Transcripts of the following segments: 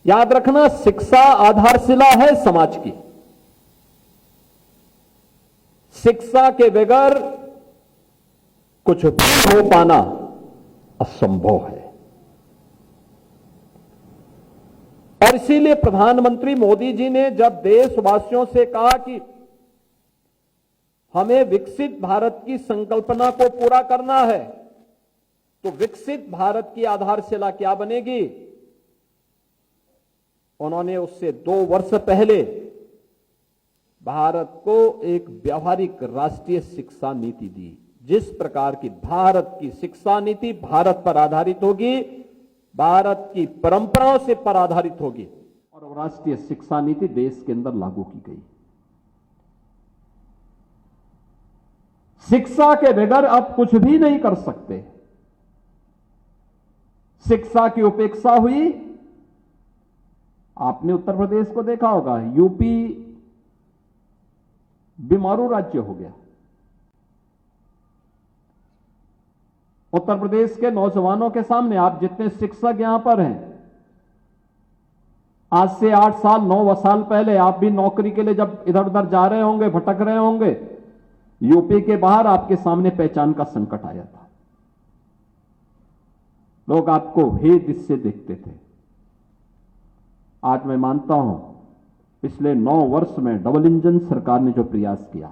याद रखना, शिक्षा आधारशिला है समाज की। शिक्षा के बगैर कुछ भी हो पाना असंभव है। और इसीलिए प्रधानमंत्री मोदी जी ने जब देशवासियों से कहा कि हमें विकसित भारत की संकल्पना को पूरा करना है, तो विकसित भारत की आधारशिला क्या बनेगी, उन्होंने उससे 2 वर्ष पहले भारत को एक व्यावहारिक राष्ट्रीय शिक्षा नीति दी। जिस प्रकार की भारत की शिक्षा नीति भारत पर आधारित होगी, भारत की परंपराओं से पर आधारित होगी, और राष्ट्रीय शिक्षा नीति देश के अंदर लागू की गई। शिक्षा के बगैर अब कुछ भी नहीं कर सकते। शिक्षा की उपेक्षा हुई। आपने उत्तर प्रदेश को देखा होगा, यूपी बीमारू राज्य हो गया। उत्तर प्रदेश के नौजवानों के सामने, आप जितने शिक्षक यहां पर हैं, आज से 8 साल 9 साल पहले आप भी नौकरी के लिए जब इधर उधर जा रहे होंगे, भटक रहे होंगे, यूपी के बाहर आपके सामने पहचान का संकट आया था। लोग आपको भेद इससे देखते थे। आज मैं मानता हूं, पिछले 9 वर्ष में डबल इंजन सरकार ने जो प्रयास किया,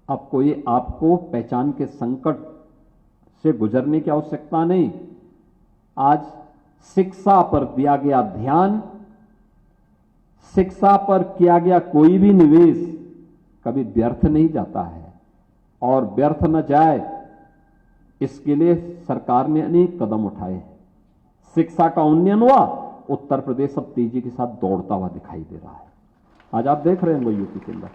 अब कोई आपको पहचान के संकट से गुजरने की आवश्यकता नहीं। आज शिक्षा पर दिया गया ध्यान, शिक्षा पर किया गया कोई भी निवेश कभी व्यर्थ नहीं जाता है, और व्यर्थ न जाए इसके लिए सरकार ने अनेक कदम उठाए हैं। शिक्षा का उन्नयन हुआ, उत्तर प्रदेश अब तेजी के साथ दौड़ता हुआ दिखाई दे रहा है। आज आप देख रहे होंगे यूपी के अंदर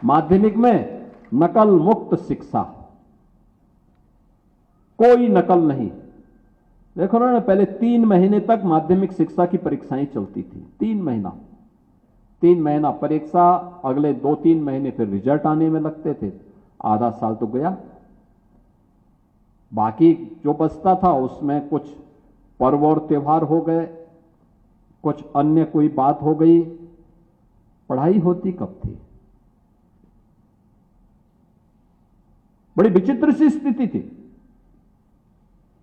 माध्यमिक में नकल मुक्त शिक्षा, कोई नकल नहीं। देखो ना, पहले 3 महीने तक माध्यमिक शिक्षा की परीक्षाएं चलती थी। 3 महीना परीक्षा, अगले 2-3 महीने फिर रिजल्ट आने में लगते थे। आधा साल तो गया, बाकी जो बचता था उसमें कुछ पर्व और त्योहार हो गए, कुछ अन्य कोई बात हो गई। पढ़ाई होती कब थी? बड़ी विचित्र सी स्थिति थी।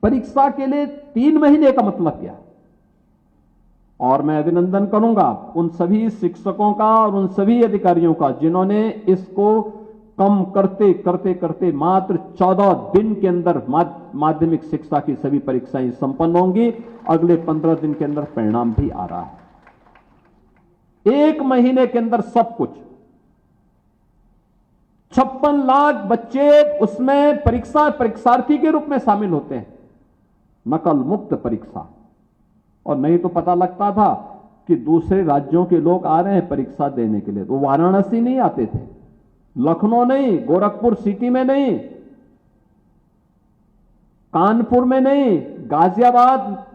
परीक्षा के लिए 3 महीने का मतलब क्या? और मैं अभिनंदन करूंगा उन सभी शिक्षकों का और उन सभी अधिकारियों का जिन्होंने इसको कम करते करते करते मात्र 14 दिन के अंदर माध्यमिक शिक्षा की सभी परीक्षाएं संपन्न होंगी। अगले 15 दिन के अंदर परिणाम भी आ रहा है। 1 महीने के अंदर सब कुछ। 56 लाख बच्चे उसमें परीक्षार्थी के रूप में शामिल होते हैं। नकल मुक्त परीक्षा। और नहीं तो पता लगता था कि दूसरे राज्यों के लोग आ रहे हैं परीक्षा देने के लिए, तो वाराणसी नहीं आते थे, लखनऊ नहीं, गोरखपुर सिटी में नहीं, कानपुर में नहीं, गाजियाबाद,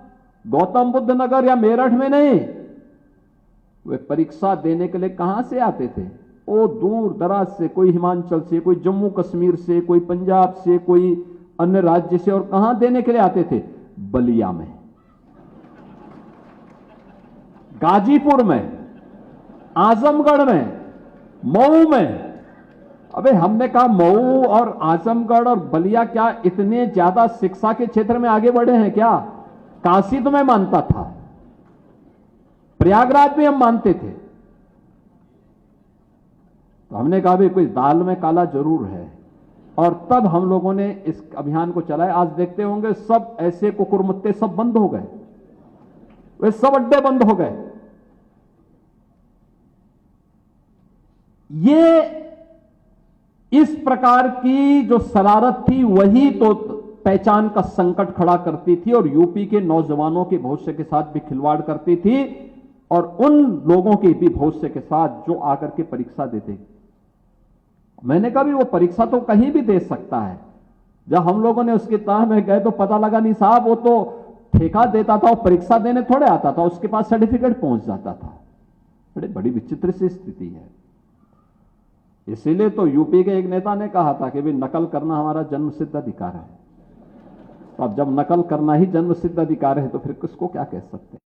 गौतम बुद्ध नगर या मेरठ में नहीं। वे परीक्षा देने के लिए कहां से आते थे? वो दूर दराज से, कोई हिमाचल से, कोई जम्मू कश्मीर से, कोई पंजाब से, कोई अन्य राज्य से। और कहां देने के लिए आते थे? बलिया में, गाजीपुर में, आजमगढ़ में, मऊ में। अबे हमने कहा मऊ और आजमगढ़ और बलिया क्या इतने ज्यादा शिक्षा के क्षेत्र में आगे बढ़े हैं क्या? काशी तो मैं मानता था, प्रयागराज भी हम मानते थे। तो हमने कहा भी कोई दाल में काला जरूर है, और तब हम लोगों ने इस अभियान को चलाया। आज देखते होंगे सब ऐसे कुकुरमुत्ते सब बंद हो गए, वे सब अड्डे बंद हो गए। ये इस प्रकार की जो शरारत थी वही तो पहचान का संकट खड़ा करती थी, और यूपी के नौजवानों के भविष्य के साथ भी खिलवाड़ करती थी, और उन लोगों के भी भविष्य के साथ जो आकर के परीक्षा देते। मैंने कहा भी वो परीक्षा तो कहीं भी दे सकता है। जब हम लोगों ने उसकी तह में गए तो पता लगा नहीं साहब, वो तो ठेका देता था, वो परीक्षा देने थोड़े आता था, उसके पास सर्टिफिकेट पहुंच जाता था। बड़ी विचित्र सी स्थिति है। इसीलिए तो यूपी के एक नेता ने कहा था कि भाई नकल करना हमारा जन्मसिद्ध अधिकार है। तो अब जब नकल करना ही जन्मसिद्ध अधिकार है तो फिर किसको क्या कह सकते हैं।